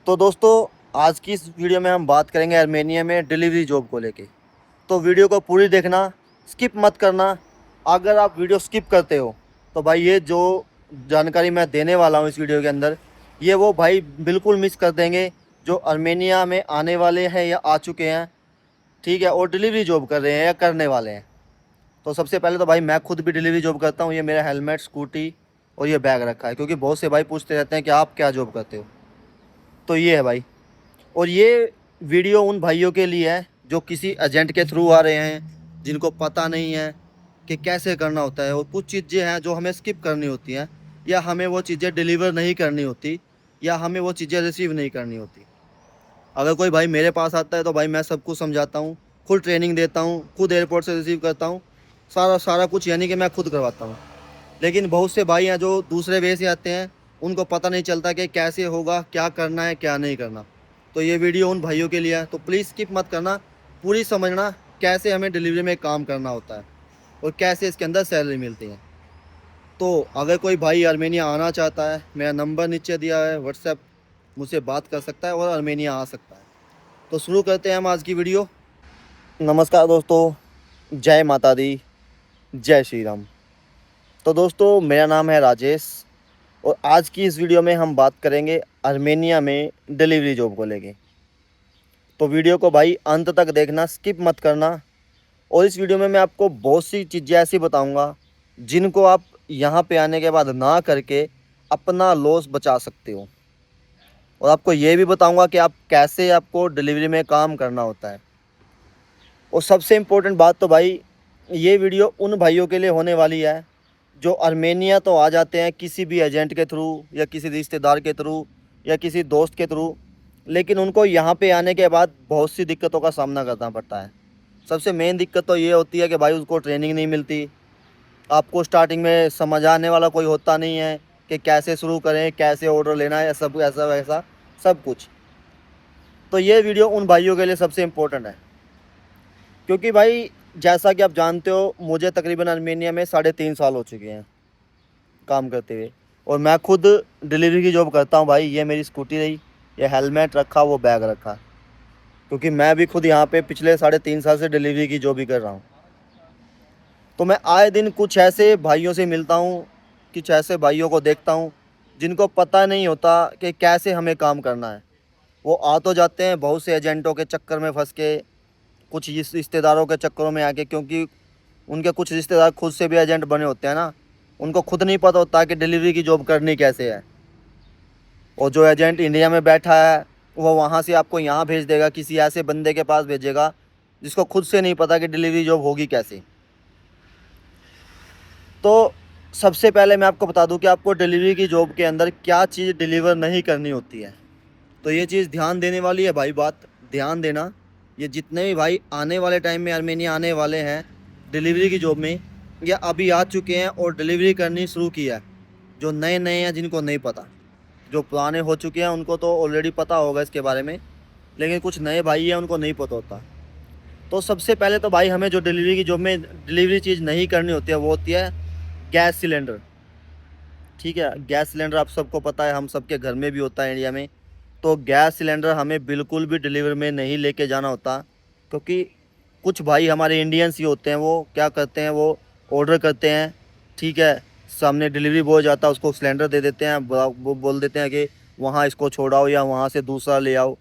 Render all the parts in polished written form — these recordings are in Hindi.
तो दोस्तों, आज की इस वीडियो में हम बात करेंगे आर्मेनिया में डिलीवरी जॉब को लेके। तो वीडियो को पूरी देखना, स्किप मत करना। अगर आप वीडियो स्किप करते हो तो भाई ये जो जानकारी मैं देने वाला हूँ इस वीडियो के अंदर, ये वो भाई बिल्कुल मिस कर देंगे जो आर्मेनिया में आने वाले हैं या आ चुके हैं, ठीक है, और डिलीवरी जॉब कर रहे हैं या करने वाले हैं। तो सबसे पहले तो भाई मैं खुद भी डिलीवरी जॉब करता हूँ। ये मेरा हेलमेट, स्कूटी और ये बैग रखा है, क्योंकि बहुत से भाई पूछते रहते हैं कि आप क्या जॉब करते हो। तो ये है भाई। और ये वीडियो उन भाइयों के लिए है जो किसी एजेंट के थ्रू आ रहे हैं, जिनको पता नहीं है कि कैसे करना होता है, और कुछ चीज़ें हैं जो हमें स्किप करनी होती हैं, या हमें वो चीज़ें डिलीवर नहीं करनी होती, या हमें वो चीज़ें रिसीव नहीं करनी होती। अगर कोई भाई मेरे पास आता है तो भाई मैं सब कुछ समझाता हूँ, खुद ट्रेनिंग देता हूँ, खुद एयरपोर्ट से रिसीव करता हूँ, सारा सारा कुछ, यानी कि मैं खुद करवाता हूँ। लेकिन बहुत से भाई हैं जो दूसरे वे से आते हैं, उनको पता नहीं चलता कि कैसे होगा, क्या करना है, क्या नहीं करना। तो ये वीडियो उन भाइयों के लिए है, तो प्लीज़ स्किप मत करना, पूरी समझना कैसे हमें डिलीवरी में काम करना होता है और कैसे इसके अंदर सैलरी मिलती है। तो अगर कोई भाई आर्मेनिया आना चाहता है, मेरा नंबर नीचे दिया है, व्हाट्सएप, मुझसे बात कर सकता है और आर्मेनिया आ सकता है। तो शुरू करते हैं हम आज की वीडियो। नमस्कार दोस्तों, जय माता दी, जय श्री राम। तो दोस्तों, मेरा नाम है राजेश और आज की इस वीडियो में हम बात करेंगे आर्मेनिया में डिलीवरी जॉब को लेके। तो वीडियो को भाई अंत तक देखना, स्किप मत करना। और इस वीडियो में मैं आपको बहुत सी चीज़ें ऐसी बताऊंगा जिनको आप यहाँ पे आने के बाद ना करके अपना लॉस बचा सकते हो। और आपको ये भी बताऊंगा कि आप कैसे आपको डिलीवरी में काम करना होता है। और सबसे इम्पोर्टेंट बात तो भाई, ये वीडियो उन भाइयों के लिए होने वाली है जो आर्मेनिया तो आ जाते हैं किसी भी एजेंट के थ्रू, या किसी रिश्तेदार के थ्रू, या किसी दोस्त के थ्रू, लेकिन उनको यहाँ पे आने के बाद बहुत सी दिक्कतों का सामना करना पड़ता है। सबसे मेन दिक्कत तो ये होती है कि भाई उसको ट्रेनिंग नहीं मिलती। आपको स्टार्टिंग में समझ आने वाला कोई होता नहीं है कि कैसे शुरू करें, कैसे ऑर्डर लेना है, सब ऐसा वैसा सब कुछ। तो ये वीडियो उन भाइयों के लिए सबसे इम्पोर्टेंट है, क्योंकि भाई जैसा कि आप जानते हो, मुझे तकरीबन आर्मेनिया में 3.5 साल हो चुके हैं काम करते हुए। और मैं खुद डिलीवरी की जॉब करता हूँ भाई। ये मेरी स्कूटी रही, ये हेलमेट रखा, वो बैग रखा, क्योंकि मैं भी खुद यहाँ पे पिछले 3.5 साल से डिलीवरी की जॉब ही कर रहा हूँ। तो मैं आए दिन कुछ ऐसे भाइयों से मिलता हूँ, कुछ ऐसे भाइयों को देखता हूँ जिनको पता नहीं होता कि कैसे हमें काम करना है। वो आ तो जाते हैं बहुत से एजेंटों के चक्कर में फंस के, कुछ इस रिश्तेदारों के चक्करों में आके, क्योंकि उनके कुछ रिश्तेदार खुद से भी एजेंट बने होते हैं ना। उनको खुद नहीं पता होता कि डिलीवरी की जॉब करनी कैसे है। और जो एजेंट इंडिया में बैठा है, वो वहाँ से आपको यहाँ भेज देगा, किसी ऐसे बंदे के पास भेजेगा जिसको खुद से नहीं पता कि डिलीवरी जॉब होगी कैसे। तो सबसे पहले मैं आपको बता दूं कि आपको डिलीवरी की जॉब के अंदर क्या चीज़ डिलीवर नहीं करनी होती है। तो ये चीज़ ध्यान देने वाली है भाई, बात ध्यान देना। ये जितने भी भाई आने वाले टाइम में आर्मेनिया आने वाले हैं डिलीवरी की जॉब में, या अभी आ चुके हैं और डिलीवरी करनी शुरू की है, जो नए नए हैं जिनको नहीं पता, जो पुराने हो चुके हैं उनको तो ऑलरेडी पता होगा इसके बारे में, लेकिन कुछ नए भाई हैं उनको नहीं पता होता। तो सबसे पहले तो भाई हमें जो डिलीवरी की जॉब में डिलीवरी चीज़ नहीं करनी होती है वो होती है गैस सिलेंडर। ठीक है, गैस सिलेंडर आप सबको पता है, हम सबके घर में भी होता है इंडिया में। तो गैस सिलेंडर हमें बिल्कुल भी डिलीवर में नहीं लेके जाना होता, क्योंकि कुछ भाई हमारे इंडियंस ही होते हैं, वो क्या करते हैं, वो ऑर्डर करते हैं, ठीक है, सामने डिलीवरी बॉय जाता है, उसको सिलेंडर दे देते हैं, वो बोल देते हैं कि वहाँ इसको छोड़ाओ या वहाँ से दूसरा ले आओ।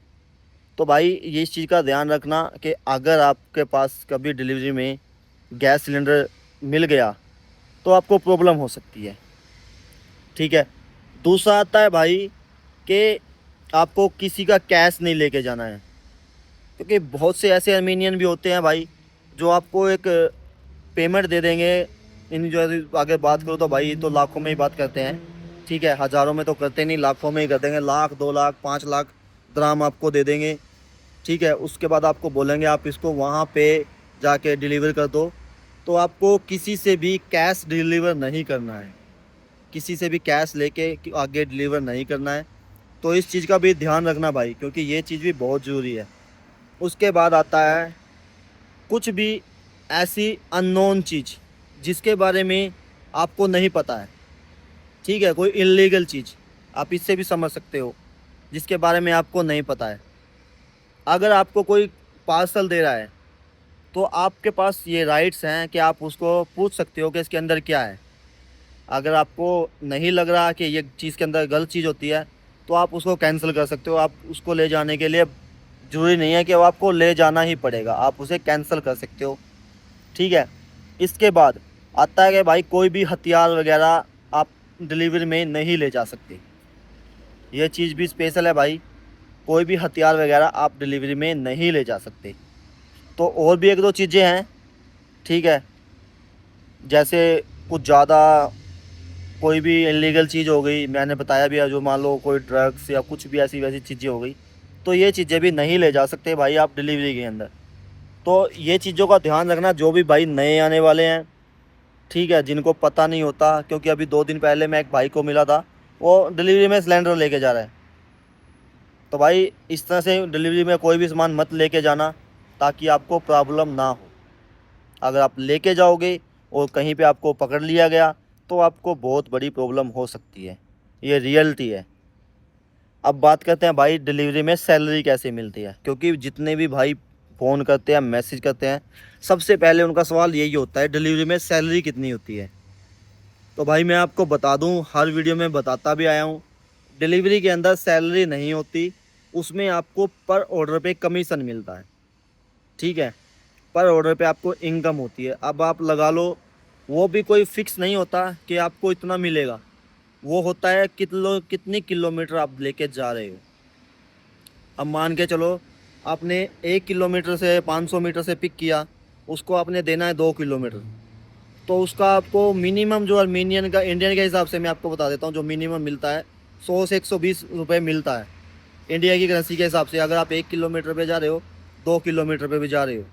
तो भाई ये इस चीज़ का ध्यान रखना कि अगर आपके पास कभी डिलीवरी में गैस सिलेंडर मिल गया तो आपको प्रॉब्लम हो सकती है। ठीक है, दूसरा आता है भाई कि आपको किसी का कैश नहीं लेके जाना है, क्योंकि बहुत से ऐसे अर्मेनियन भी होते हैं भाई जो आपको एक पेमेंट दे देंगे। इन जो आगे बात करो तो भाई तो लाखों में ही बात करते हैं, ठीक है, हज़ारों में तो करते नहीं, लाखों में ही कर देंगे। 1 लाख 2 लाख 5 लाख द्राम आपको दे देंगे, ठीक है। उसके बाद आपको बोलेंगे आप इसको वहाँ पे जाके डिलीवर कर दो। तो आपको किसी से भी कैश डिलीवर नहीं करना है, किसी से भी कैश लेके आगे डिलीवर नहीं करना है। तो इस चीज़ का भी ध्यान रखना भाई, क्योंकि ये चीज़ भी बहुत ज़रूरी है। उसके बाद आता है कुछ भी ऐसी अननोन चीज़ जिसके बारे में आपको नहीं पता है, ठीक है, कोई इलीगल चीज़, आप इससे भी समझ सकते हो। जिसके बारे में आपको नहीं पता है। अगर आपको कोई पार्सल दे रहा है तो आपके पास ये राइट्स हैं कि आप उसको पूछ सकते हो कि इसके अंदर क्या है। अगर आपको नहीं लग रहा कि ये चीज़ के अंदर गलत चीज़ होती है तो आप उसको कैंसिल कर सकते हो। आप उसको ले जाने के लिए ज़रूरी नहीं है कि वो आपको ले जाना ही पड़ेगा, आप उसे कैंसिल कर सकते हो। ठीक है। इसके बाद आता है कि भाई कोई भी हथियार वगैरह आप डिलीवरी में नहीं ले जा सकते। ये चीज़ भी स्पेशल है भाई, कोई भी हथियार वगैरह आप डिलीवरी में नहीं ले जा सकते। तो और भी एक दो चीज़ें हैं। ठीक है। जैसे कुछ ज़्यादा कोई भी इलीगल चीज़ हो गई, मैंने बताया भी है, जो मान लो कोई ड्रग्स या कुछ भी ऐसी वैसी चीज़ें हो गई, तो ये चीज़ें भी नहीं ले जा सकते भाई आप डिलीवरी के अंदर। तो ये चीज़ों का ध्यान रखना, जो भी भाई नए आने वाले हैं, ठीक है, जिनको पता नहीं होता। क्योंकि अभी 2 दिन पहले मैं एक भाई को मिला था, वो डिलीवरी में सिलेंडर लेके जा रहा है। तो भाई इस तरह से डिलीवरी में कोई भी सामान मत लेके जाना, ताकि आपको प्रॉब्लम ना हो। अगर आप लेके जाओगे और कहीं पे आपको पकड़ लिया गया तो आपको बहुत बड़ी प्रॉब्लम हो सकती है। ये रियलिटी है। अब बात करते हैं भाई डिलीवरी में सैलरी कैसे मिलती है, क्योंकि जितने भी भाई फ़ोन करते हैं, मैसेज करते हैं, सबसे पहले उनका सवाल यही होता है डिलीवरी में सैलरी कितनी होती है। तो भाई मैं आपको बता दूं, हर वीडियो में बताता भी आया हूं, डिलीवरी के अंदर सैलरी नहीं होती, उसमें आपको पर ऑर्डर पे कमीशन मिलता है। ठीक है। पर ऑर्डर पे आपको इनकम होती है। अब आप लगा लो, वो भी कोई फिक्स नहीं होता कि आपको इतना मिलेगा। वो होता है कितनी किलोमीटर आप लेके जा रहे हो। अब मान के चलो, आपने 1 किलोमीटर से 500 मीटर से पिक किया, उसको आपने देना है 2 किलोमीटर, तो उसका आपको मिनिमम जो अर्मेनियन का, इंडियन के हिसाब से मैं आपको बता देता हूँ, जो मिनिमम मिलता है 100 से 120 रुपये मिलता है इंडिया की करेंसी के हिसाब से। अगर आप 1 किलोमीटर पे जा रहे हो, 2 किलोमीटर पे भी जा रहे हो,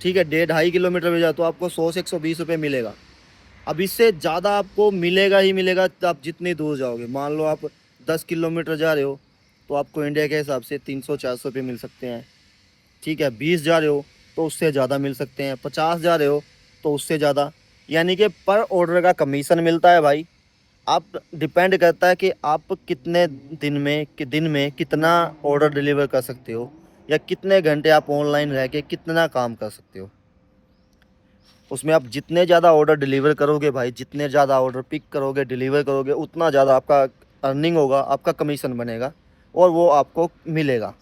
ठीक है, 1.5 2.5 किलोमीटर पे जा, तो आपको 100 से 120 रुपये मिलेगा। अब इससे ज़्यादा आपको मिलेगा ही मिलेगा आप जितनी दूर जाओगे। मान लो आप 10 किलोमीटर जा रहे हो तो आपको इंडिया के हिसाब से 300 400 रुपये मिल सकते हैं। ठीक है। 20 जा रहे हो तो उससे ज़्यादा मिल सकते हैं। 50 जा रहे हो तो उससे ज़्यादा। यानी कि पर ऑर्डर का कमीशन मिलता है भाई। आप डिपेंड करता है कि आप कितने दिन में कितना ऑर्डर डिलीवर कर सकते हो, या कितने घंटे आप ऑनलाइन रह के कितना काम कर सकते हो। उसमें आप जितने ज़्यादा ऑर्डर डिलीवर करोगे भाई, जितने ज़्यादा ऑर्डर पिक करोगे, डिलीवर करोगे, उतना ज़्यादा आपका अर्निंग होगा, आपका कमीशन बनेगा और वो आपको मिलेगा।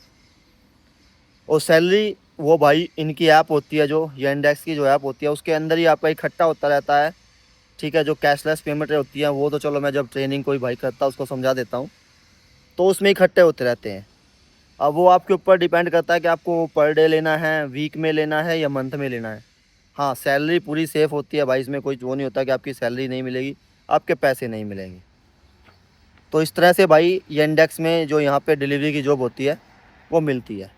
और सैलरी वो भाई इनकी ऐप होती है, जो येंडेक्स की जो ऐप होती है, उसके अंदर ही आपका इकट्ठा होता रहता है। ठीक है। जो कैशलेस पेमेंट होती है वो तो चलो, मैं जब ट्रेनिंग कोई भाई करता है उसको समझा देता हूँ, तो उसमें इकट्ठे होते रहते हैं। अब वो आपके ऊपर डिपेंड करता है कि आपको पर डे लेना है, वीक में लेना है, या मंथ में लेना है। हाँ, सैलरी पूरी सेफ़ होती है भाई, इसमें कोई वो नहीं होता कि आपकी सैलरी नहीं मिलेगी, आपके पैसे नहीं मिलेंगे। तो इस तरह से भाई ये इंडेक्स में जो यहाँ पे डिलीवरी की जॉब होती है वो मिलती है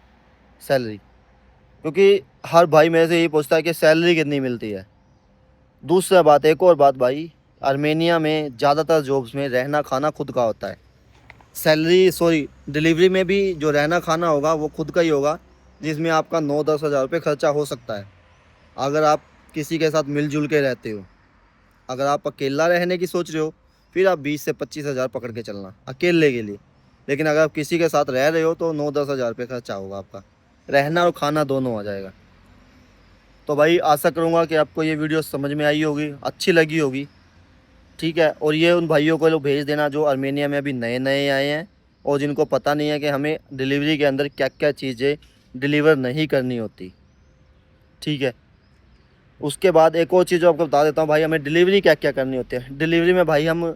सैलरी। क्योंकि हर भाई मेरे से यही पूछता है कि सैलरी कितनी मिलती है। दूसरा बात, एक और बात भाई, आर्मेनिया में ज़्यादातर जॉब्स में रहना खाना खुद का होता है। डिलीवरी में भी जो रहना खाना होगा वो खुद का ही होगा, जिसमें आपका 9-10 हज़ार रुपये खर्चा हो सकता है अगर आप किसी के साथ मिलजुल के रहते हो। अगर आप अकेला रहने की सोच रहे हो, फिर आप 20 से 25 हज़ार पकड़ के चलना अकेले के लिए। लेकिन अगर आप किसी के साथ रह रहे हो तो 9-10 हज़ार रुपये खर्चा होगा, आपका रहना और खाना दोनों आ जाएगा। तो भाई आशा करूँगा कि आपको ये वीडियो समझ में आई होगी, अच्छी लगी होगी। ठीक है। और ये उन भाइयों को लोग भेज देना जो आर्मेनिया में अभी नए नए आए हैं और जिनको पता नहीं है कि हमें डिलीवरी के अंदर क्या क्या चीज़ें डिलीवर नहीं करनी होती। ठीक है। उसके बाद एक और चीज़ आपको बता देता हूँ भाई, हमें डिलीवरी क्या क्या करनी होती है। डिलीवरी में भाई हम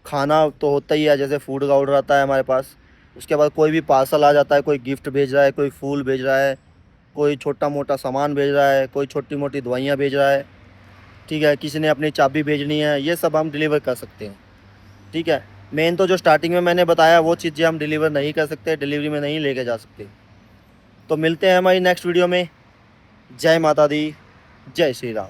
खाना तो होता ही है, जैसे फूड का ऑर्डर आता है हमारे पास। उसके बाद कोई भी पार्सल आ जाता है, कोई गिफ्ट भेज रहा है, कोई फूल भेज रहा है, कोई छोटा मोटा सामान भेज रहा है, कोई छोटी मोटी दवाइयाँ भेज रहा है। ठीक है। किसी ने अपनी चाबी भेजनी है, ये सब हम डिलीवर कर सकते हैं। ठीक है। मेन तो जो स्टार्टिंग में मैंने बताया वो चीज़ें हम डिलीवर नहीं कर सकते, डिलीवरी में नहीं लेके जा सकते। तो मिलते हैं हमारी नेक्स्ट वीडियो में। जय माता दी, जय श्री राम।